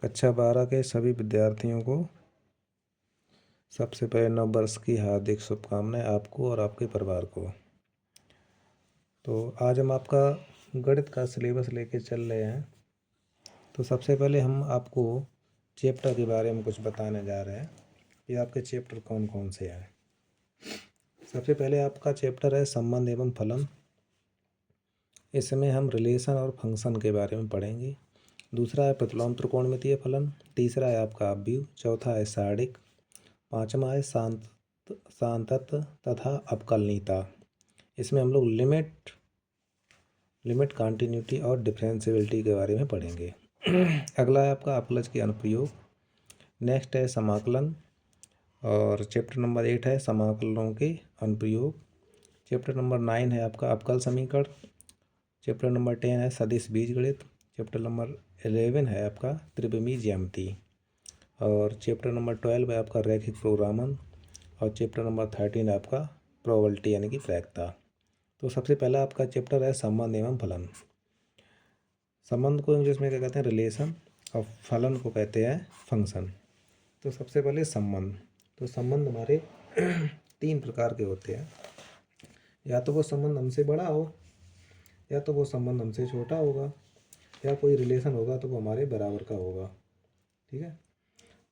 कक्षा 12 के सभी विद्यार्थियों को सबसे पहले नव वर्ष की हार्दिक शुभकामनाएं आपको और आपके परिवार को। तो आज हम आपका गणित का सिलेबस लेके चल रहे हैं। तो सबसे पहले हम आपको चैप्टर के बारे में कुछ बताने जा रहे हैं कि आपके चैप्टर कौन कौन से हैं। सबसे पहले आपका चैप्टर है संबंध एवं फलन। इसमें हम रिलेशन और फंक्शन के बारे में पढ़ेंगे। दूसरा है प्रतिलोम त्रिकोणमितीय फलन। तीसरा है आपका अपव्यय। चौथा है सारणिक। पांचवा है सांतत्य तथा अवकलनीयता। इसमें हम लोग लिमिट कॉन्टिन्यूटी और डिफरेंशिएबिलिटी के बारे में पढ़ेंगे। अगला है आपका अपलज के अनुप्रयोग। नेक्स्ट है समाकलन और चैप्टर नंबर 8 है समाकलनों के अनुप्रयोग। चैप्टर नंबर 9 है आपका अवकल समीकरण। चैप्टर नंबर 10 है सदिश बीजगणित। चैप्टर नंबर 11 है आपका त्रिविमीय ज्यामिति और चैप्टर नंबर 12 है आपका रैखिक प्रोग्रामन और चैप्टर नंबर 13 है आपका प्रोबेबिलिटी यानी कि प्रायिकता। तो सबसे पहला आपका चैप्टर है संबंध एवं फलन। संबंध को इंग्लिश में क्या कहते हैं, रिलेशन, और फलन को कहते हैं फंक्शन। तो सबसे पहले संबंध। तो संबंध हमारे 3 प्रकार के होते हैं। या तो वो संबंध हमसे बड़ा हो, या तो वो संबंध हमसे छोटा होगा, या कोई रिलेशन होगा तो वो हमारे बराबर का होगा। ठीक है।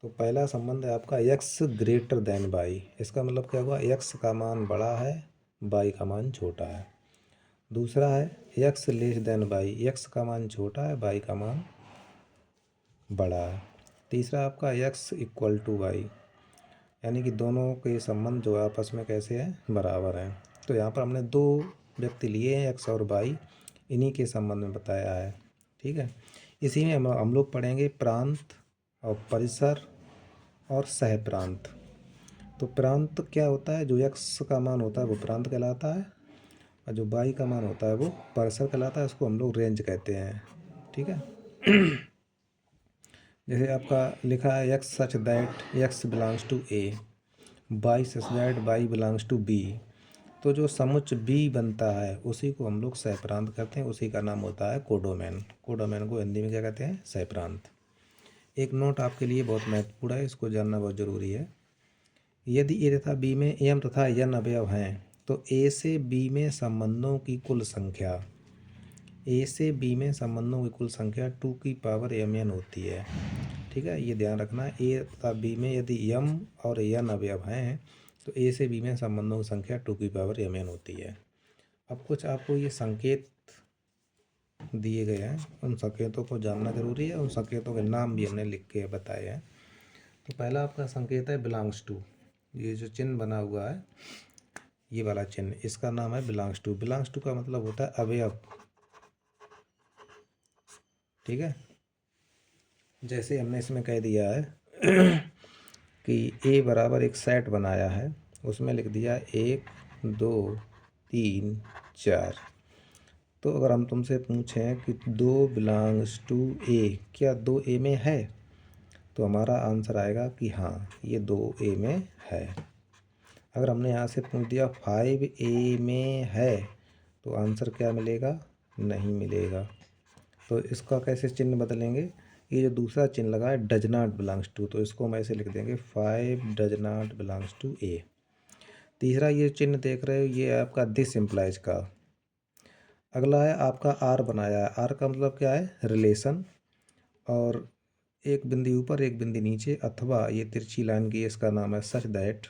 तो पहला संबंध है आपका x ग्रेटर देन y। इसका मतलब क्या हुआ, x का मान बड़ा है, y का मान छोटा है। दूसरा है x less than y। x का मान छोटा है, y का मान बड़ा है। तीसरा आपका x इक्वल टू y, यानी कि दोनों के संबंध जो आपस में कैसे हैं, बराबर हैं। तो यहाँ पर हमने 2 व्यक्ति लिए हैं, x और y, इन्हीं के संबंध में बताया है। ठीक है। इसी में हम लोग पढ़ेंगे प्रांत और परिसर और सह प्रांत। तो प्रांत क्या होता है, जो x का मान होता है वो प्रांत कहलाता है और जो y का मान होता है वो परिसर कहलाता है। उसको हम लोग रेंज कहते हैं। ठीक है। जैसे आपका लिखा है x such that x belongs to a, y such that y belongs to b। तो जो समुच्च b बनता है उसी को हम लोग सहप्रांत कहते हैं। उसी का नाम होता है कोडोमेन। कोडोमेन को हिंदी में क्या कहते हैं, सहप्रांत। एक नोट आपके लिए बहुत महत्वपूर्ण है, इसको जानना बहुत ज़रूरी है। यदि ए तथा बी में एम तथा एन अवयव हैं तो ए से बी में संबंधों की कुल संख्या, ए से बी में संबंधों की कुल संख्या 2 की पावर mn होती है। ठीक है, ये ध्यान रखना। ए तथा बी में यदि m और n अवयव हैं तो ए से बी में संबंधों की संख्या 2 की पावर mn होती है। अब कुछ आपको ये संकेत दिए गए हैं, उन संकेतों को जानना जरूरी है। उन संकेतों के नाम भी हमने लिख के बताए हैं। तो पहला आपका संकेत है बिलोंग्स टू। ये जो चिन्ह बना हुआ है, ये वाला चिन्ह, इसका नाम है बिलोंग्स टू। बिलोंग्स टू का मतलब होता है अवयव। ठीक है। जैसे हमने इसमें कह दिया है कि ए बराबर एक सेट बनाया है, उसमें लिख दिया 1 2 3 4। तो अगर हम तुमसे पूछें कि 2 बिलोंग्स टू ए, क्या 2 ए में है, तो हमारा आंसर आएगा कि हाँ, ये 2 ए में है। अगर हमने यहाँ से पूछ दिया 5 ए में है, तो आंसर क्या मिलेगा, नहीं मिलेगा। तो इसका कैसे चिन्ह बदलेंगे, ये जो दूसरा चिन्ह लगा है डज नॉट बिलोंग्स टू, तो इसको हम ऐसे लिख देंगे 5 डज नॉट बिलोंग्स टू ए। तीसरा ये चिन्ह देख रहे हो, ये है आपका दिस इम्प्लाइज का। अगला है आपका आर बनाया है। आर का मतलब क्या है, रिलेशन, और एक बिंदी ऊपर एक बिंदी नीचे, अथवा ये तिरछी लाइन की, इसका नाम है सच दैट।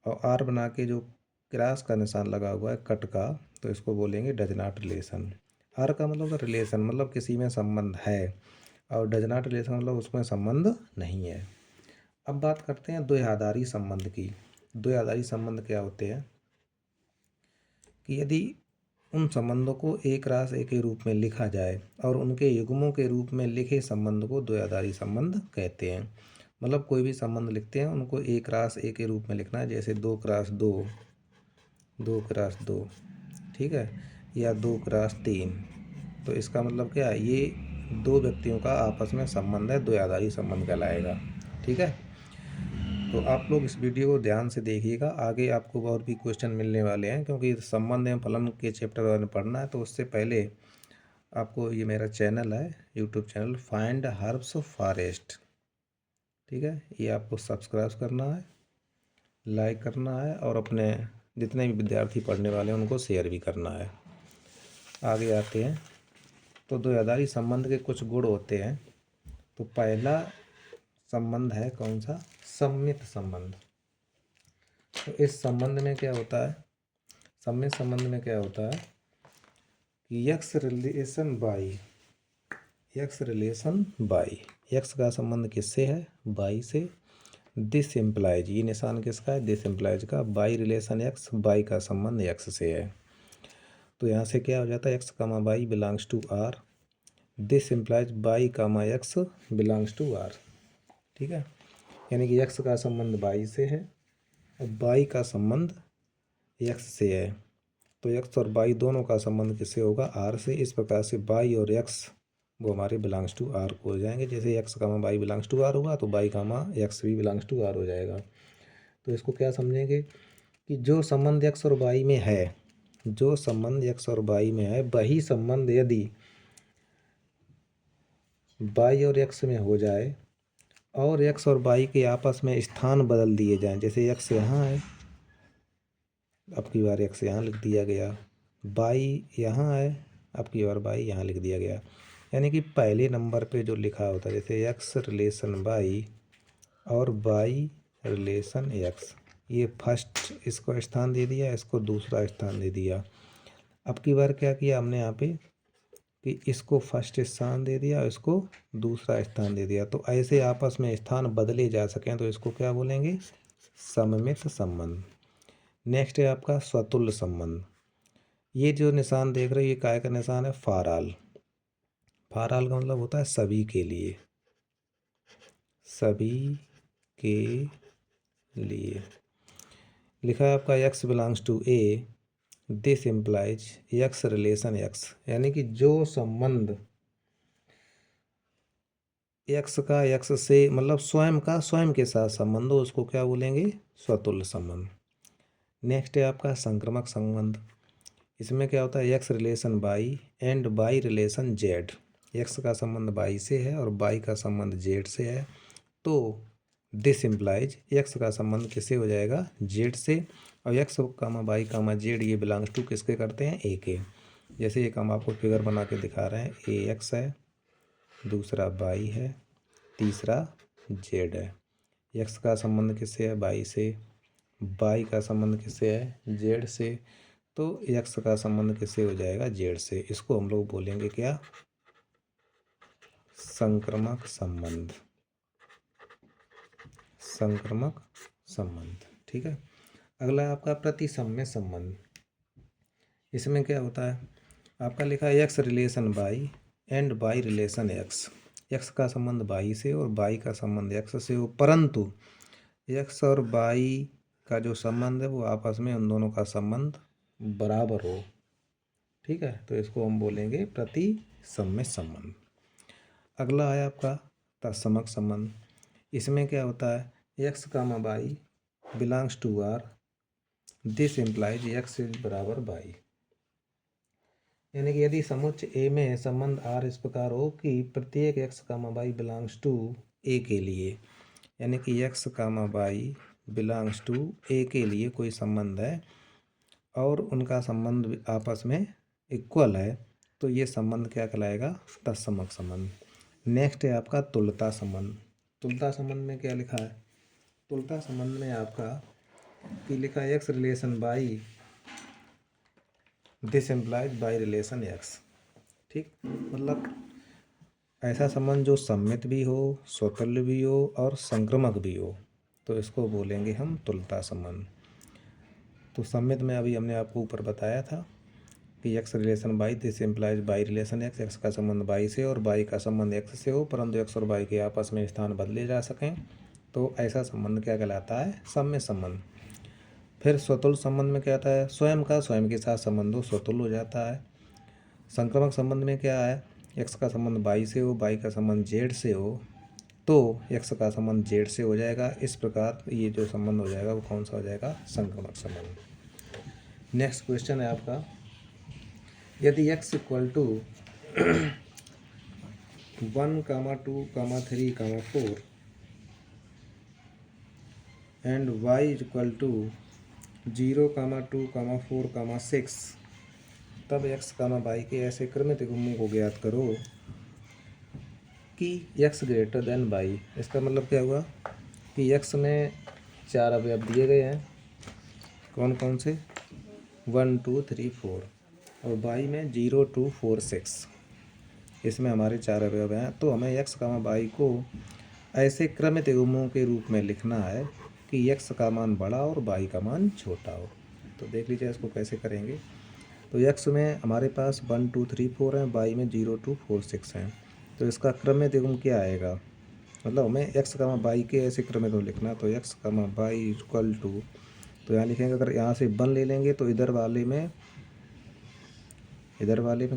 और आर बना के जो क्रॉस का निशान लगा हुआ है कट का, तो इसको बोलेंगे डज नॉट रिलेशन। आर का मतलब रिलेशन, मतलब किसी में संबंध है, और डज नॉट रिलेशन मतलब उसमें संबंध नहीं है। अब बात करते हैं द्वयाधारी संबंध की। द्वयाधारी संबंध क्या होते हैं कि यदि उन संबंधों को एक रास एक के रूप में लिखा जाए और उनके युग्मों के रूप में लिखे संबंध को द्वयाधारी संबंध कहते हैं। मतलब कोई भी संबंध लिखते हैं उनको एक रास एक के रूप में लिखना है, जैसे 2 क्रॉस 2, 2 क्रॉस 2, ठीक है, या 2 क्रॉस 3। तो इसका मतलब क्या है, ये 2 व्यक्तियों का आपस में संबंध है, द्वयाधारी संबंध कहलाएगा। ठीक है। तो आप लोग इस वीडियो को ध्यान से देखिएगा, आगे आपको और भी क्वेश्चन मिलने वाले हैं, क्योंकि संबंध एवं फलन के चैप्टर में पढ़ना है। तो उससे पहले आपको ये मेरा चैनल है, YouTube channel find herbs forest, ठीक है। ये आपको सब्सक्राइब करना है, लाइक करना है और अपने जितने भी विद्यार्थी पढ़ने वाले हैं उनको शेयर भी करना है। आगे आते हैं तो द्विआधारी संबंध के कुछ गुण होते हैं। तो पहला संबंध है कौन सा? सम्मित संबंध। तो इस संबंध में क्या होता है? सम्मित संबंध में क्या होता है कि x relation by, x relation by, x का संबंध किससे है? बाई से। दिस इम्प्लाइज, ये निशान किसका है? दिस इम्प्लाइज का। बाई रिलेशन एक्स, बाई का संबंध एक्स से है। तो यहाँ से क्या हो जाता है? X comma by belongs to R. This implies Y comma X belongs to R, ठीक है। यानी कि एक्स का संबंध बाई से है और बाई का संबंध एक्स से है। तो एक्स और बाई दोनों का संबंध किससे होगा? आर से। इस प्रकार से बाई और एक्स वो हमारे बिलोंग्स टू आर हो जाएंगे। जैसे X comma by belongs to R होगा तो बाई कामा एक्स भी बिलोंग्स टू आर हो जाएगा। तो इसको क्या समझेंगे कि जो संबंध एक्स और बाई में है, जो संबंध एक्स और बाई में है, वही संबंध यदि बाई और एक्स में हो जाए और एक्स और बाई के आपस में स्थान बदल दिए जाएं, जैसे एक्स यहाँ है, अब की बार एक्स यहाँ लिख दिया गया, बाई यहाँ है, अब की बार बाई यहाँ लिख दिया गया। यानी कि पहले नंबर पे जो लिखा होता है, जैसे एक्स रिलेशन बाई और बाई रिलेशन एक्स, ये फर्स्ट इसको स्थान दे दिया, इसको दूसरा स्थान दे दिया। अब की बार क्या किया हमने यहाँ पे कि इसको फर्स्ट स्थान दे दिया, इसको दूसरा स्थान दे दिया। तो ऐसे आपस में स्थान बदले जा सकें तो इसको क्या बोलेंगे? सममित संबंध। नेक्स्ट है आपका स्वतुल्य संबंध। ये जो निशान देख रहे हो ये काय का निशान है? फाराल। फाराल का मतलब होता है सभी के लिए, सभी के लिए। लिखा है आपका X belongs to A, this implies X relation X. यानी कि जो संबंध एक्स का एक्स से, मतलब स्वयं का स्वयं के साथ संबंध हो, उसको क्या बोलेंगे? स्वतुल्य संबंध। नेक्स्ट है आपका संक्रामक संबंध। इसमें क्या होता है? X relation by and by relation Z. X का संबंध बाई से है और बाई का संबंध जेड से है। तो दिस इम्प्लाइज एक्स का संबंध किससे हो जाएगा? जेड से। और X comma Y comma Z ये बिलोंग्स टू किसके करते हैं? ए के। जैसे एक हम आपको फिगर बना के दिखा रहे हैं, ए एक्स है, दूसरा बाई है, तीसरा जेड है। एक्स का संबंध किससे है? बाई से। बाई का संबंध किससे है? जेड से। तो एक्स का संबंध किससे हो जाएगा? जेड से। इसको हम लोग बोलेंगे क्या? संक्रामक संबंध, संक्रामक संबंध, ठीक है। अगला है आपका प्रतिसम्य संबंध। इसमें क्या होता है? आपका लिखा है x relation by and by relation x. X का संबंध बाई से और बाई का संबंध एक्स से हो, परंतु एक्स और बाई का जो संबंध है वो आपस में उन दोनों का संबंध बराबर हो, ठीक है। तो इसको हम बोलेंगे प्रतिसम्य संबंध। अगला है आपका तत्समक संबंध। इसमें क्या होता है? X comma by belongs to R, this implies X is बराबर बाई। यानी कि यदि समुच्चय ए में संबंध आर इस प्रकार हो कि प्रत्येक x comma by belongs to a के लिए, यानी कि x comma by belongs to a के लिए कोई संबंध है और उनका संबंध आपस में इक्वल है, तो ये संबंध क्या कहलाएगा? तत्समक संबंध। नेक्स्ट है आपका तुल्यता संबंध। तुल्यता संबंध में क्या लिखा है? तुल्यता संबंध में आपका कि लिखा है x relation by, this implies by relation x, ठीक। मतलब ऐसा संबंध जो सम्मित भी हो, स्वतुल्य भी हो और संक्रामक भी हो, तो इसको बोलेंगे हम तुल्यता संबंध। तो सम्मित में अभी हमने आपको ऊपर बताया था कि x relation by, this implies by relation x. X का संबंध बाई से और बाई का संबंध एक्स से हो, परंतु एक्स और बाई के आपस में स्थान बदले जा सकें, तो ऐसा संबंध क्या कहलाता है? सम्मित संबंध। फिर स्वतुल्य संबंध में क्या आता है? स्वयं का स्वयं के साथ संबंध हो, स्वतुल्य हो जाता है। संक्रामक संबंध में क्या है? एक्स का संबंध बाई से हो, बाई का संबंध जेड से हो, तो एक्स का संबंध जेड से हो जाएगा। इस प्रकार ये जो संबंध हो जाएगा वो कौन सा हो जाएगा? संक्रामक संबंध। नेक्स्ट क्वेश्चन है आपका, यदि x equal to 1, 2, 3, 4 and y equal to 0, 2, 4, 6, तब x, y के ऐसे क्रमिक गुणों को ज्ञात करो कि x ग्रेटर देन y। इसका मतलब क्या हुआ कि x में 4 अवयव दिए गए हैं, कौन कौन से, 1, 2, 3, 4, और y में 0, 2, 4, 6, इसमें हमारे 4 अवयव हैं। तो हमें x, y को ऐसे क्रमिक गुणों के रूप में लिखना है कि x का मान बड़ा और y का मान छोटा हो। तो देख लीजिए इसको कैसे करेंगे। तो x में हमारे पास 1, 2, 3, 4 हैं, y में 0, 2, 4, 6 हैं। तो इसका क्रमिक गुण क्या आएगा, मतलब हमें x, y के ऐसे क्रमिक गुण लिखना। तो x, y इक्वल टू, तो यहाँ लिखेंगे, अगर यहाँ से 1 ले लेंगे तो इधर वाले में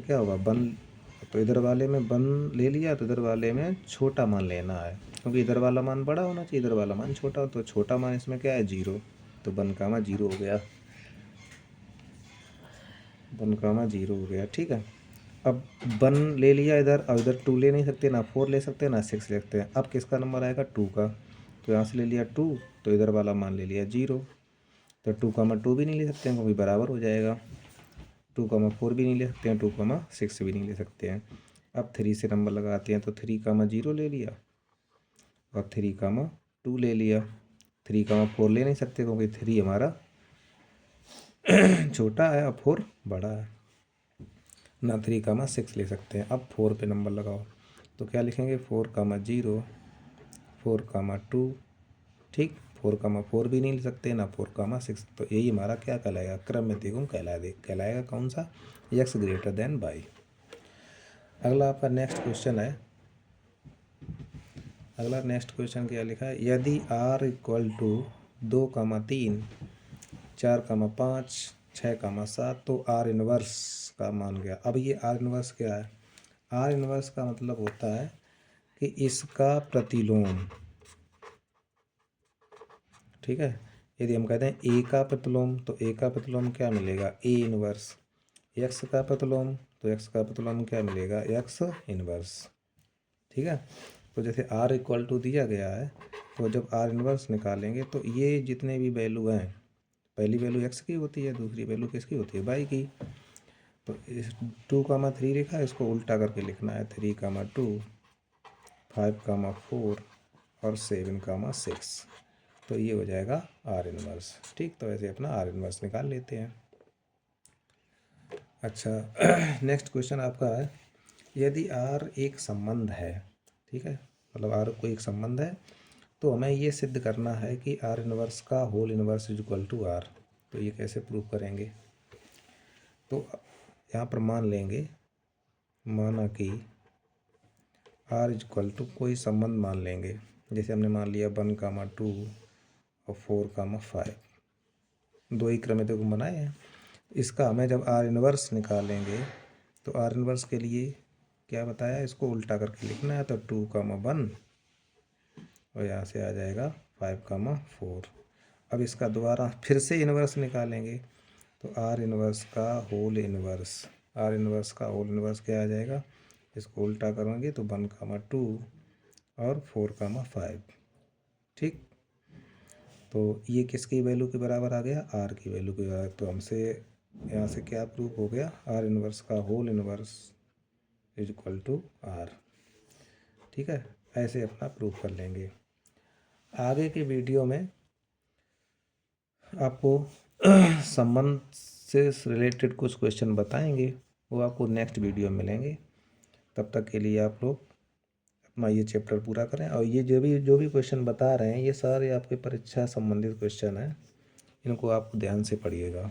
क्या होगा, 1, तो इधर वाले में 1 ले लिया, तो इधर वाले में छोटा मान लेना है, क्योंकि इधर वाला मान बड़ा होना चाहिए, इधर वाला मान छोटा हो। तो छोटा मान इसमें क्या है, 0, तो 1, 0 हो गया, 1, 0 हो गया। ठीक है, अब 1 ले लिया इधर, अब इधर 2 ले नहीं सकते, ना 4 ले सकते, ना 6 ले सकते हैं। अब किसका नंबर आएगा, 2 का। तो यहाँ से ले लिया 2, तो इधर वाला मान ले लिया 0, तो 2, 2 भी नहीं ले सकते हैं क्योंकि बराबर हो जाएगा। 2, 4 भी नहीं ले सकते हैं, 2, 6 भी नहीं ले सकते हैं। अब 3 से नंबर लगाते हैं, तो 3, 0 ले लिया, और 3, 2 ले लिया। 3, 4 ले नहीं सकते क्योंकि 3 हमारा छोटा है और 4 बड़ा है, ना 3, 6 ले सकते हैं। अब 4 पे नंबर लगाओ, तो क्या लिखेंगे, 4, 0, 4, 2, ठीक, 4, 4 भी नहीं ले सकते, ना 4, 6। तो यही हमारा क्या कहलाएगा, क्रमिक गुण कहलाएगा कौन सा, x ग्रेटर देन y। अगला आपका नेक्स्ट क्वेश्चन है। अगला नेक्स्ट क्वेश्चन क्या लिखा है, यदि r इक्वल टू 2, 3, 4, 5, 6, 7, तो r इनवर्स का मान गया। अब ये r इनवर्स क्या है, r इनवर्स का मतलब होता है कि इसका प्रतिलोम। ठीक है, यदि हम कहते हैं a का प्रतिलोम, तो a का प्रतिलोम क्या मिलेगा, a इनवर्स। x का प्रतिलोम, तो x का प्रतिलोम क्या मिलेगा, x इनवर्स। ठीक है, तो जैसे r इक्वल टू दिया गया है, तो जब r इनवर्स निकालेंगे तो ये जितने भी वैल्यू हैं, पहली वैल्यू x की होती है, दूसरी वैल्यू किसकी होती है, y की। तो इस 2, 3 लिखा है, इसको उल्टा करके लिखना है, 3, 2, 5, 4 और 7, 6। तो ये हो जाएगा r इनवर्स। ठीक, तो ऐसे अपना r इनवर्स निकाल लेते हैं। अच्छा, नेक्स्ट क्वेश्चन आपका है, यदि r एक संबंध है, ठीक है, मतलब r कोई एक संबंध है, तो हमें ये सिद्ध करना है कि r इनवर्स का whole inverse is equal to r। तो ये कैसे प्रूव करेंगे, तो यहाँ पर मान लेंगे, माना कि r इज इक्वल टू कोई संबंध मान लेंगे, जैसे हमने मान लिया 1, 2 और 4, 5, दो ही क्रमिक गुण बनाए हैं। इसका हमें जब r इनवर्स निकालेंगे, तो r इनवर्स के लिए क्या बताया, इसको उल्टा करके लिखना है। तो 2, 1 और यहाँ से आ जाएगा 5, 4। अब इसका दोबारा फिर से इनवर्स निकालेंगे, तो r इनवर्स का होल इनवर्स, r इनवर्स का होल इनवर्स क्या आ जाएगा, इसको उल्टा करेंगे तो 1, 2 और 4, 5। ठीक, तो ये किसकी वैल्यू के बराबर आ गया, r की वैल्यू के बराबर। तो हमसे यहाँ से क्या प्रूफ हो गया, r इनवर्स का whole inverse is equal to r। ठीक है, ऐसे अपना प्रूफ कर लेंगे। आगे के वीडियो में आपको संबंध से रिलेटेड कुछ क्वेश्चन बताएंगे, वो आपको नेक्स्ट वीडियो में मिलेंगे। तब तक के लिए आप लोग अपना ये चैप्टर पूरा करें, और ये जो भी क्वेश्चन बता रहे हैं, ये सारे आपके परीक्षा संबंधित क्वेश्चन हैं, इनको आप ध्यान से पढ़िएगा।